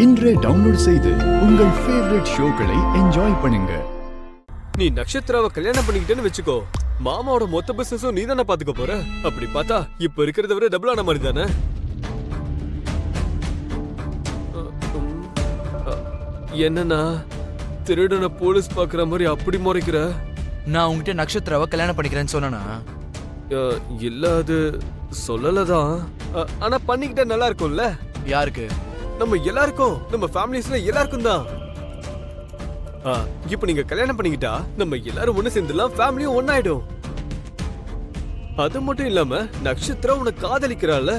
இன்றே டவுன்லோட் செய்து உங்கள் ஃபேவரட் ஷோக்களை என்ஜாய் பண்ணுங்க. நீ நட்சத்திராவை கல்யாணம் பண்ணிக்கிட்டேன்னு வச்சுக்கோ, மாமாவோட மொத்த பிசினஸும் நீ தானே பாத்துக்க போற. அப்படி பார்த்தா இப்ப இருக்கிறத விட டபுள் ஆன மாதிரி தானே. என்னன்னா திருடனை போலீஸ் பாக்குற மாதிரி அப்படி முறைக்கிற? நான் உங்ககிட்ட நட்சத்திராவை கல்யாணம் பண்ணிக்கிறேன்னு சொன்னா? இல்ல, அது சொல்லலதான். ஆனா பண்ணிக்கிட்டா நல்லா இருக்கும்ல. யாருக்கு? நம்ம எல்லாருக்கும், நம்ம ஃபேமிலிஸ்ல எல்லாருக்கும் தான். இப்ப நீங்க கல்யாணம் பண்ணிக்கிட்டா நம்ம எல்லாரும் ஒண்ணு சேர்ந்துலாம், ஃபேமிலியும் ஒன்னாயிடும். அது மட்டும் இல்லாம நட்சத்திரா உன்னை காதலிக்கிறாள்.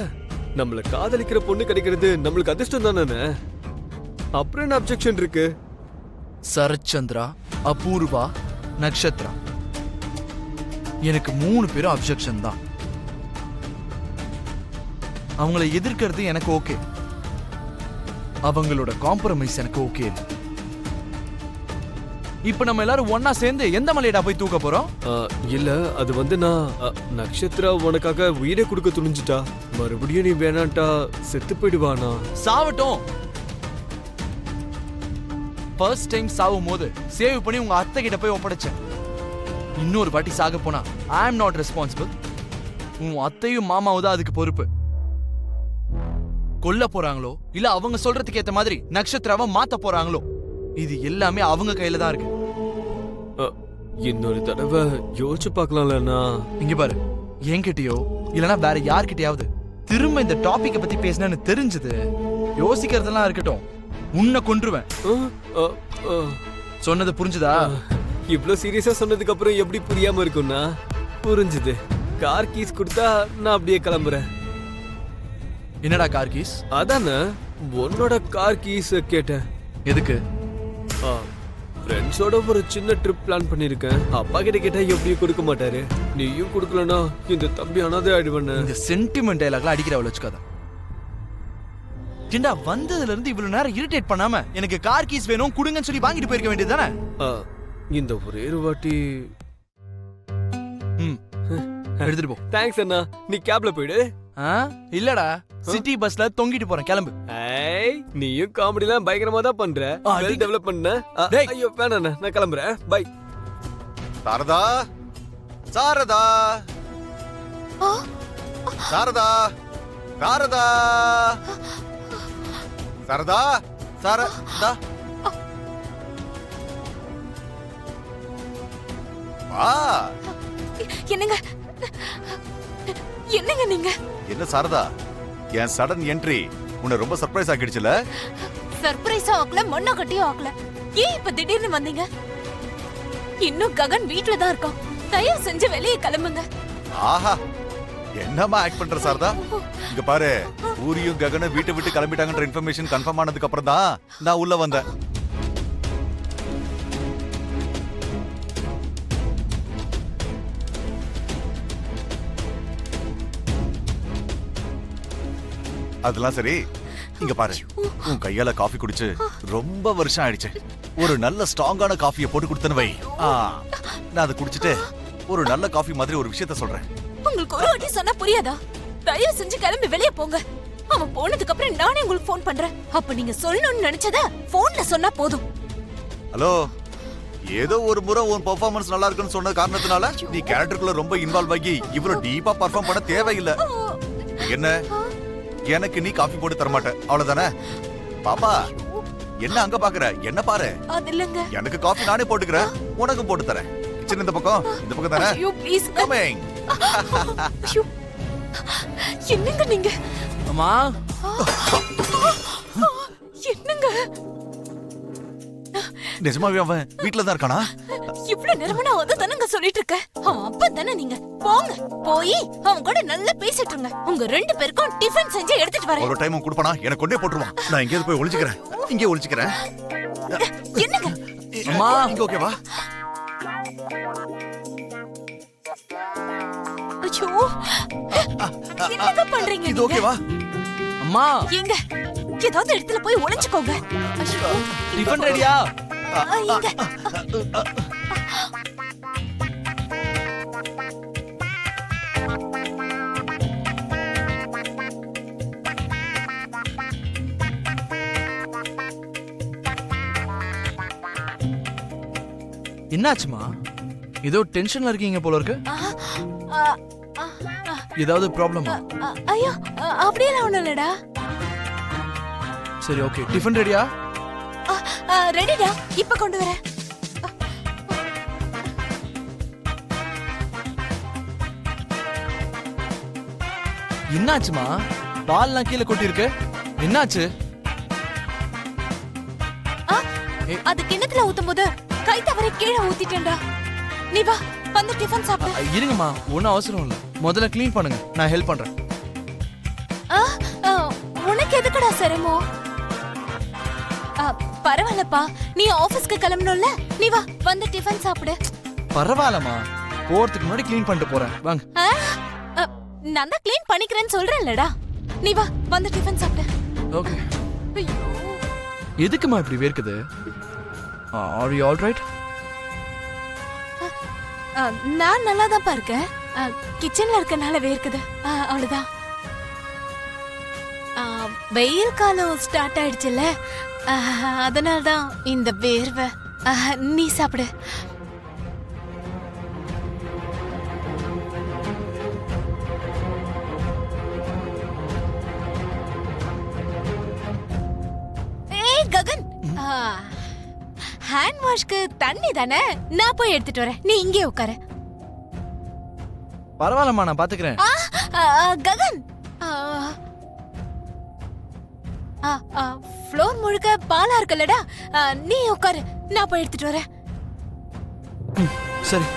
நம்மள காதலிக்கிற பொண்ணு கிடைக்கிறது நம்மளுக்கு அதிர்ஷ்டம் தானே. அப்புறம் என்ன அப்செக்ஷன் இருக்கு? சரச்சந்திரா, அபூர்வா, நட்சத்திரா, எனக்கு 3 பேரும் அப்செக்ஷன் தான். அவங்கள எதிர்க்கிறது எனக்கு ஓகே, அவங்களோட காம்ப்ரமைஸ் எனக்கு ஓகே இல்லை. இப்ப நம்ம எல்லாரும் ஒன்னா சேர்ந்து எந்த மலையடா போய் தூக்க போறோம்? இல்ல, அது வந்து நான் நட்சத்திரா உனக்காக உயிரை கொடுக்க துணிஞ்சிட்டா. மறுபடியும் நீ வேணான்ட்டா செத்து போயிடுவானா? சாவட்டும். ஃபர்ஸ்ட் டைம் சாவும் போது சேவ் பண்ணி உங்க அத்தை கிட்ட போய் ஒப்படைச்சேன். இன்னொரு வாட்டி சாக போனா ஐ அம் நாட் ரெஸ்பான்சிபிள். உன் அத்தையும் மாமாவும் தான் அதுக்கு பொறுப்பு. கொல்ல போறாங்களோ இல்ல அவங்க சொல்றதுக்கு ஏத்த மாதிரி நட்சத்திராவை மாத்த போறாங்களோ, இது எல்லாமே அவங்க கையில தான் இருக்கு. இன்னொரு தடவை யோசிச்சு பார்க்கலாம்லண்ணா. இங்க பாரு, என்கிட்டயோ இல்லனா வேற யார்கிட்டயாவது திரும்ப இந்த டாபிக்க பத்தி பேசினேன்னு தெரிஞ்சது, யோசிக்கிறதெல்லாம் இருக்கட்டும், உன்னை கொன்றுவேன். சொன்னது புரிஞ்சுதா? இவ்ளோ சீரியஸா சொன்னதுக்கு அப்புறம் எப்படி புரியாம இருக்கும்னா? புரிஞ்சுது. கார் கீஸ் கொடுத்தா நான் அப்படியே கிளம்புறேன். என்னடா கார் கீஸ்? அதானே உன்னோட கார் கீஸ் கேட்டேன். எதுக்கு? ஃப்ரெண்ட்ஸோட ஒரு சின்ன ட்ரிப் பிளான் பண்ணிருக்கேன். அப்பா கிட்ட கேட்டா எப்படியும் கொடுக்க மாட்டாரு. நீயும் கொடுக்கலனா இந்த தம்பி அனாதை ஆயிடுவேன். இந்த சென்டிமெண்ட் டயலாக்லாம் அடிக்கிறவள வச்சுக்காத. ஏண்டா வந்ததுல இருந்து இவ்வளவு நேரம் இரிட்டேட் பண்ணாம எனக்கு கார் கீஸ் வேணும் குடுங்கன்னு சொல்லி வாங்கிட்டு போயிருக்க வேண்டியது தானே? இந்த ஒரே ஒரு வாட்டி எடுத்துட்டு போ. தேங்க்ஸ் அண்ணா. நீ கேப்ல போயிடு. இல்லடா, சிட்டி பஸ்ல தொங்கிட்டு போறேன், கிளம்பு. நீயும் காமெடிலாம் பயங்கரமா தான் பண்ற. வெல் டெவலப் பண்ண. ஐயோ வேணாண்ணா, நான் கிளம்புறேன். பை. சாரதா, சாரதா, சாரதா, சாரதா, சாரதா, சாரதா. வா. என்னங்க என்னங்க நீங்க? என்ன சாரதா, என் சடன் என்ட்ரி உன்னை ரொம்ப சர்ப்ரைஸ் ஆக்கிடுச்சுல? சர்ப்ரைஸா ஆக்கல, மண்ணா கட்டியும் ஆக்கல. ஏன் இப்ப திடீர்னு வந்தீங்க? இன்னும் ககன் வீட்ல தான் இருக்கான். தயவு செஞ்சு வெளியே கிளம்புங்க. ஆஹா, என்னமா ஆக்ட் பண்ற சாரதா? இங்க பாரு, பூரியும் ககனும் வீட்டை விட்டு கிளம்பிட்டாங்கன்ற இன்ஃபர்மேஷன் கன்ஃபார்ம் ஆனதுக்கு அப்புறம் தான் நான் உள்ள வந்தேன். அதெல்லாம் சரி, இங்க பாரு, உன் கையால காஃபி குடிச்சு ரொம்ப வருஷம் ஆயிடுச்சு. ஒரு நல்ல ஸ்ட்ராங்கான காஃபியை போட்டு கொடுத்தேன்னு வை. நான் அதை குடிச்சிட்டு ஒரு நல்ல காஃபி மாதிரி ஒரு விஷயத்த சொல்றேன். உங்களுக்கு ஒரு வாட்டி சொன்னா புரியாதா? தயவு செஞ்சு கிளம்பி வெளியே போங்க. அவன் போனதுக்கு அப்புறம் நானே உங்களுக்கு ஃபோன் பண்றேன். அப்ப நீங்க சொல்லணும்னு நினைச்சத போன்ல சொன்னா போதும். ஹலோ, ஏதோ ஒரு முறை உன் பெர்ஃபார்மன்ஸ் நல்லா இருக்குன்னு சொன்ன காரணத்தினால நீ கேரக்டருக்குள்ள ரொம்ப இன்வால்வ் ஆகி இவ்வளவு டீப்பா பெர்ஃபார்ம் பண்ண தேவையில்லை. என்ன, எனக்கு நீ காஃபி போட்டு தர மாட்டேன், அவ்வளவுதானே? பாப்பா, என்ன அங்க பாக்குற? என்ன பாரு. அது இல்லங்க, எனக்கு காஃபி நானே போட்டுக்கிறேன், உனக்கு போட்டு தரேன். கிச்சன் இந்த பக்கம் தானே? ஐயோ ப்ளீஸ் கமிங். என்னங்க நீங்க? அம்மா, என்னங்க? நிஜமாவே அவன் வீட்ல தான் இருக்கானா? இவ்வளவு நேரமா நான் அத தானங்க சொல்லிட்டு இருக்கேன். அவன் அப்பா தானே நீங்க. போங்க, போய் அவன் கூட நல்லா பேசிட்டு இருங்க. உங்க 2 பேருக்கும் டிஃபன் செஞ்சு எடுத்துட்டு வரேன். ஒரு டைம் கொடுப்பனா எனக்கு கொண்டே போட்டுருவான். நான் இங்கே போய் ஒளிஞ்சிக்கிறேன். இங்கே ஒளிஞ்சிக்கிறேன். என்னங்க? அம்மா, இங்க ஓகேவா? ஐயோ, என்னங்க பண்றீங்க? இது ஓகேவா? அம்மா, எங்க ஏதாவது இடத்துல போய் ஒளிஞ்சுக்கோங்க. ஐயோ, டிஃபன் ரெடியா? எங்க? என்னாச்சுமா? ஏதோ டென்ஷன்ல இருக்கீங்க போல இருக்கு. ஆ, ஆ, ஆ, ஏதாவது ப்ராப்ளமா? ஐயோ அப்படியெல்லாம் ஒண்ணும் இல்லடா. சரி ஓகே, டிஃபன் ரெடியா? ரெடிடா, இப்ப கொண்டு வரேன். என்னாச்சுமா? பால்லாம் கீழே கொட்டி இருக்கு. என்னாச்சு? அது கிண்ணத்துல ஊத்தும் போது கை தவறி கீழே ஊத்திட்டேன்டா. நீ வா, வந்து டிஃபன் சாப்பிடு. இருங்கம்மா, ஒன்றும் அவசரம் இல்லை. முதல்ல க்ளீன் பண்ணுங்க, நான் ஹெல்ப் பண்றேன். ஆ, ஆ, உனக்கு எதுக்குடா சிரமம்? பரவாயில்லப்பா, நீ ஆபீஸ்க்கு கிளம்பணும்ல. நீ வா, வந்து டிஃபன் சாப்பிடு. பரவாயில்லம்மா, போறதுக்கு முன்னாடி க்ளீன் பண்ணிட்டு போறேன். வாங்க. நான் தான் க்ளீன் பண்ணிக்கிறேன்னு சொல்றேன்லடா. நீ வா, வந்து டிஃபன் சாப்பிடு. ஓகே. ஐயோ, எதுக்குமா இப்படி வேர்க்குது? Are you all right? நான் நல்லா தான்ப்பா இருக்கேன். கிச்சன்ல இருக்கனால வேர்க்குது, அவ்வளவுதான். வெயில் காலம் ஸ்டார்ட் ஆயிடுச்சுல்ல, அதனால தான் இந்த வேர்வை. நீ சாப்பிடு. ஏய் ககன், ஹேண்ட் வாஷ்க்கு தண்ணி தானே, நான் போய் எடுத்துட்டு வரேன். நீ இங்கே உட்காரு. பரவாயில்லம்மா, நான் பாத்துக்கிறேன். ககன், ஃப்ளோர் முழுக்க பாலா இருக்குல்லடா, நீ உட்காரு, நான் போய் எடுத்துட்டு வரேன். சரி.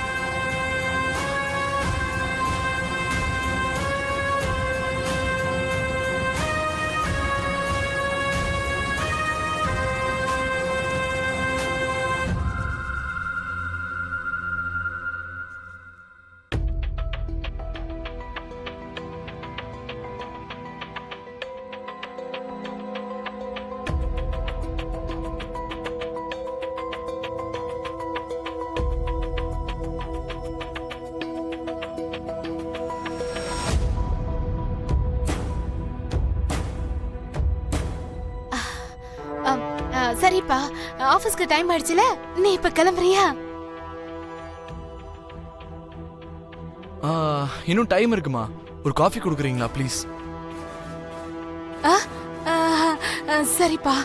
சரிப்பா, ஆபீஸ்க்கு டைம் ஆயிடுச்சுல, நீ இப்ப கிளம்புறியா? இன்னும் டைம் இருக்குமா? ஒரு காஃபி கொடுக்குறீங்களா ப்ளீஸ்? சரிப்பா.